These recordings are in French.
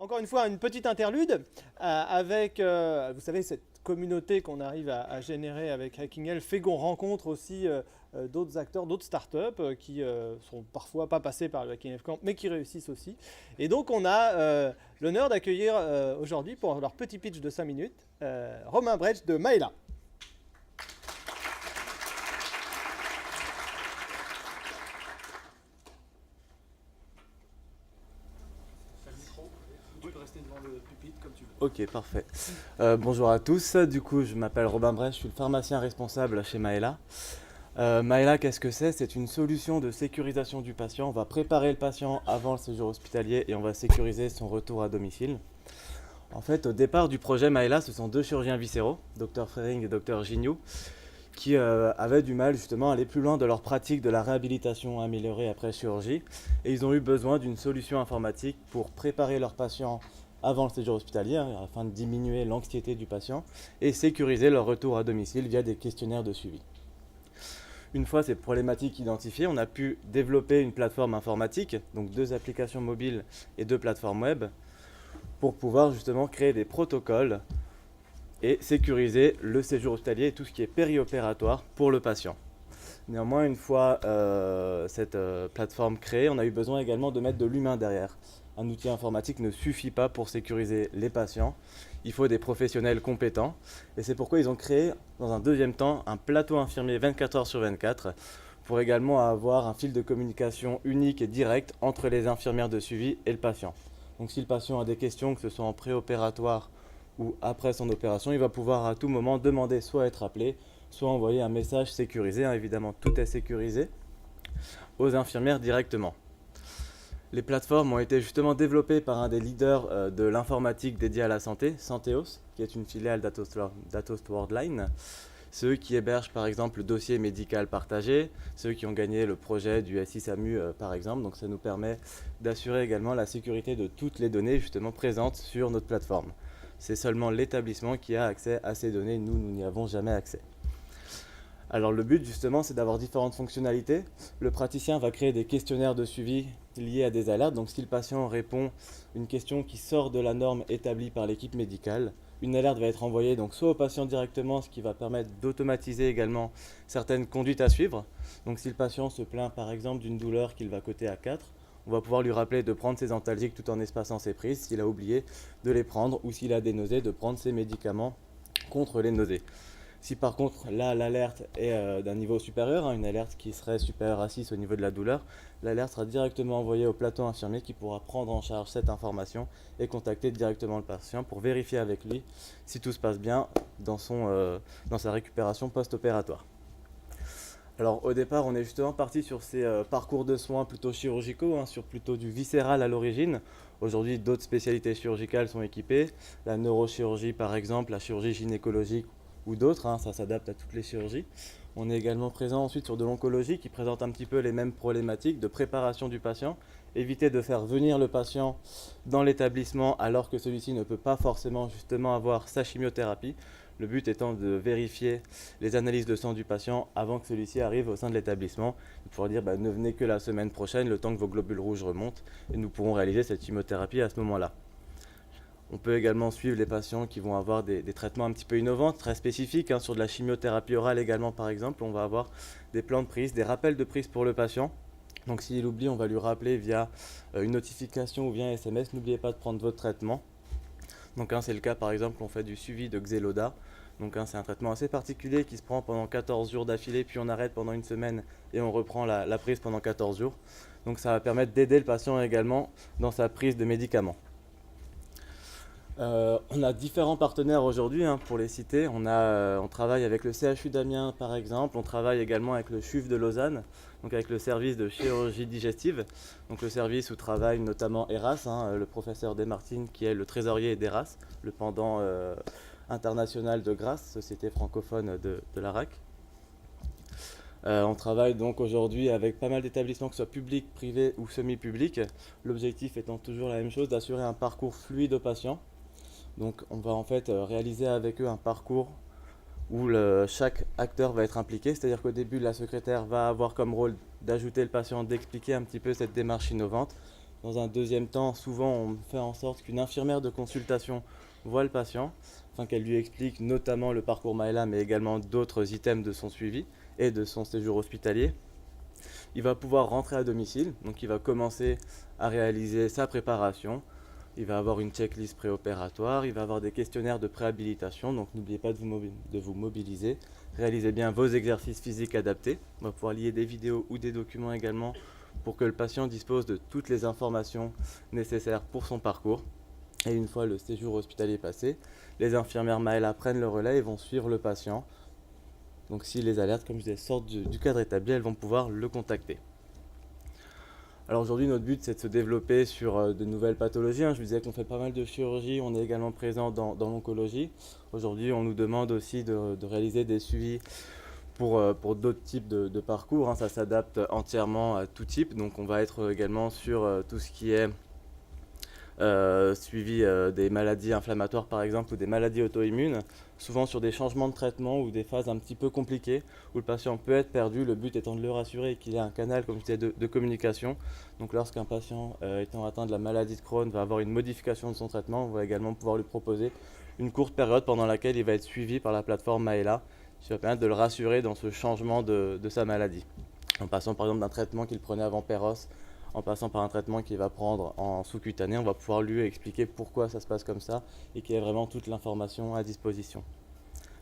Encore une fois, une petite interlude avec, vous savez, cette communauté qu'on arrive à générer avec Hacking Health fait qu'on rencontre aussi d'autres acteurs, d'autres startups qui sont parfois pas passés par le Hacking Health Camp, mais qui réussissent aussi. Et donc, on a l'honneur d'accueillir aujourd'hui, pour leur petit pitch de 5 minutes, Romain Brecht de Maela. Ok, parfait. Bonjour à tous. Du coup, je m'appelle Robin Brecht, je suis le pharmacien responsable chez Maela. Maela, qu'est-ce que c'est? C'est une solution de sécurisation du patient. On va préparer le patient avant le séjour hospitalier et on va sécuriser son retour à domicile. En fait, au départ du projet Maela, ce sont deux chirurgiens viscéraux, Dr Frering et Dr Gignoux, qui avaient du mal justement à aller plus loin de leur pratique de la réhabilitation améliorée après chirurgie. Et ils ont eu besoin d'une solution informatique pour préparer leurs patients avant le séjour hospitalier, afin de diminuer l'anxiété du patient et sécuriser leur retour à domicile via des questionnaires de suivi. Une fois ces problématiques identifiées, on a pu développer une plateforme informatique, donc 2 applications mobiles et 2 plateformes web, pour pouvoir justement créer des protocoles et sécuriser le séjour hospitalier et tout ce qui est périopératoire pour le patient. Néanmoins, une fois cette plateforme créée, on a eu besoin également de mettre de l'humain derrière. Un outil informatique ne suffit pas pour sécuriser les patients. Il faut des professionnels compétents. Et c'est pourquoi ils ont créé, dans un deuxième temps, un plateau infirmier 24 heures sur 24 pour également avoir un fil de communication unique et direct entre les infirmières de suivi et le patient. Donc si le patient a des questions, que ce soit en préopératoire ou après son opération, il va pouvoir à tout moment demander soit être appelé, soit envoyer un message sécurisé. Évidemment, tout est sécurisé aux infirmières directement. Les plateformes ont été justement développées par un des leaders de l'informatique dédiée à la santé, Santeos, qui est une filiale d'Atos Worldline. Ceux qui hébergent par exemple le dossier médical partagé, ceux qui ont gagné le projet du SI-SAMU par exemple. Donc ça nous permet d'assurer également la sécurité de toutes les données justement présentes sur notre plateforme. C'est seulement l'établissement qui a accès à ces données, nous n'y avons jamais accès. Alors le but justement c'est d'avoir différentes fonctionnalités. Le praticien va créer des questionnaires de suivi liés à des alertes. Donc si le patient répond une question qui sort de la norme établie par l'équipe médicale, une alerte va être envoyée donc soit au patient directement, ce qui va permettre d'automatiser également certaines conduites à suivre. Donc si le patient se plaint par exemple d'une douleur qu'il va coter à 4, on va pouvoir lui rappeler de prendre ses antalgiques tout en espaçant ses prises, s'il a oublié de les prendre, ou s'il a des nausées, de prendre ses médicaments contre les nausées. Si par contre là l'alerte est d'un niveau supérieur, une alerte qui serait supérieure à 6 au niveau de la douleur, l'alerte sera directement envoyée au plateau infirmier qui pourra prendre en charge cette information et contacter directement le patient pour vérifier avec lui si tout se passe bien dans sa récupération post-opératoire. Alors au départ on est justement parti sur ces parcours de soins plutôt chirurgicaux, sur plutôt du viscéral à l'origine. Aujourd'hui d'autres spécialités chirurgicales sont équipées, la neurochirurgie par exemple, la chirurgie gynécologique ou d'autres, ça s'adapte à toutes les chirurgies. On est également présent ensuite sur de l'oncologie qui présente un petit peu les mêmes problématiques de préparation du patient, éviter de faire venir le patient dans l'établissement alors que celui-ci ne peut pas forcément justement avoir sa chimiothérapie. Le but étant de vérifier les analyses de sang du patient avant que celui-ci arrive au sein de l'établissement, de pouvoir dire ne venez que la semaine prochaine, le temps que vos globules rouges remontent, et nous pourrons réaliser cette chimiothérapie à ce moment-là. On peut également suivre les patients qui vont avoir des traitements un petit peu innovants, très spécifiques, sur de la chimiothérapie orale également par exemple. On va avoir des plans de prise, des rappels de prise pour le patient. Donc s'il oublie, on va lui rappeler via une notification ou via un SMS, n'oubliez pas de prendre votre traitement. Donc c'est le cas par exemple, on fait du suivi de Xeloda. Donc c'est un traitement assez particulier qui se prend pendant 14 jours d'affilée, puis on arrête pendant une semaine et on reprend la prise pendant 14 jours. Donc ça va permettre d'aider le patient également dans sa prise de médicaments. On a différents partenaires aujourd'hui, pour les citer. On travaille avec le CHU d'Amiens par exemple, on travaille également avec le CHUV de Lausanne, donc avec le service de chirurgie digestive, donc le service où travaille notamment ERAS, le professeur Desmartines qui est le trésorier d'ERAS, le pendant international de Grasse, société francophone de la RAC. On travaille donc aujourd'hui avec pas mal d'établissements, que ce soit publics, privés ou semi-publics. L'objectif étant toujours la même chose, d'assurer un parcours fluide aux patients. Donc on va en fait réaliser avec eux un parcours où chaque acteur va être impliqué, c'est-à-dire qu'au début la secrétaire va avoir comme rôle d'ajouter le patient, d'expliquer un petit peu cette démarche innovante, Dans un deuxième temps, souvent on fait en sorte qu'une infirmière de consultation voit le patient, afin qu'elle lui explique notamment le parcours Maëla, mais également d'autres items de son suivi et de son séjour hospitalier. Il va pouvoir rentrer à domicile, donc il va commencer à réaliser sa préparation. Il va avoir une checklist préopératoire, il va avoir des questionnaires de préhabilitation, donc n'oubliez pas de vous mobiliser. Réalisez bien vos exercices physiques adaptés. On va pouvoir lier des vidéos ou des documents également pour que le patient dispose de toutes les informations nécessaires pour son parcours. Et une fois le séjour hospitalier passé, les infirmières Maëla prennent le relais et vont suivre le patient. Donc si les alertes, comme je disais, sortent du cadre établi, elles vont pouvoir le contacter. Alors aujourd'hui, notre but, c'est de se développer sur de nouvelles pathologies. Je vous disais qu'on fait pas mal de chirurgie, on est également présent dans l'oncologie. Aujourd'hui, on nous demande aussi de réaliser des suivis pour d'autres types de parcours. Ça s'adapte entièrement à tout type. Donc on va être également sur tout ce qui est suivi des maladies inflammatoires par exemple ou des maladies auto-immunes, souvent sur des changements de traitement ou des phases un petit peu compliquées où le patient peut être perdu, le but étant de le rassurer et qu'il ait un canal, comme je disais, de communication. Donc lorsqu'un patient étant atteint de la maladie de Crohn va avoir une modification de son traitement, on va également pouvoir lui proposer une courte période pendant laquelle il va être suivi par la plateforme Maëla, qui va permettre de le rassurer dans ce changement de sa maladie, en passant par exemple d'un traitement qu'il prenait avant Péros, en passant par un traitement qu'il va prendre en sous-cutané. On va pouvoir lui expliquer pourquoi ça se passe comme ça et qu'il y ait vraiment toute l'information à disposition.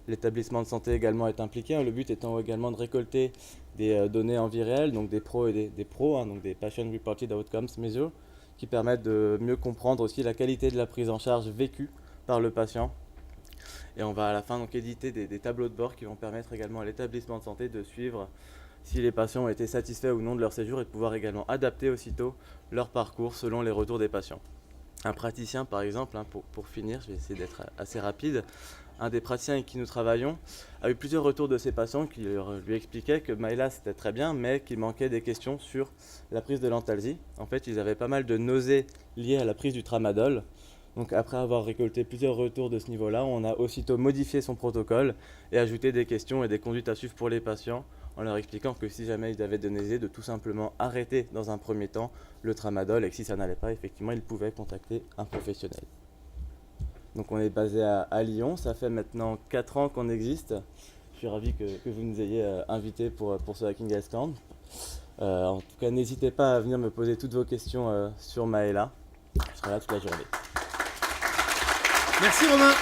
L'établissement de santé également est impliqué, le but étant également de récolter des données en vie réelle, donc des pros et des pros, donc des Patient Reported Outcomes Measures, qui permettent de mieux comprendre aussi la qualité de la prise en charge vécue par le patient. Et on va à la fin donc éditer des tableaux de bord qui vont permettre également à l'établissement de santé de suivre si les patients ont été satisfaits ou non de leur séjour et de pouvoir également adapter aussitôt leur parcours selon les retours des patients. Un praticien par exemple, pour finir, je vais essayer d'être assez rapide, un des praticiens avec qui nous travaillons a eu plusieurs retours de ses patients qui lui expliquaient que Maëla c'était très bien mais qu'il manquait des questions sur la prise de l'antalgie. En fait ils avaient pas mal de nausées liées à la prise du tramadol. Donc après avoir récolté plusieurs retours de ce niveau-là, on a aussitôt modifié son protocole et ajouté des questions et des conduites à suivre pour les patients en leur expliquant que si jamais ils avaient des nausées, de tout simplement arrêter dans un premier temps le tramadol et que si ça n'allait pas, effectivement, ils pouvaient contacter un professionnel. Donc on est basé à Lyon, ça fait maintenant 4 ans qu'on existe. Je suis ravi que vous nous ayez invités pour ce Hacking Health Camp. En tout cas, n'hésitez pas à venir me poser toutes vos questions sur Maëla. Je serai là toute la journée. Merci Romain.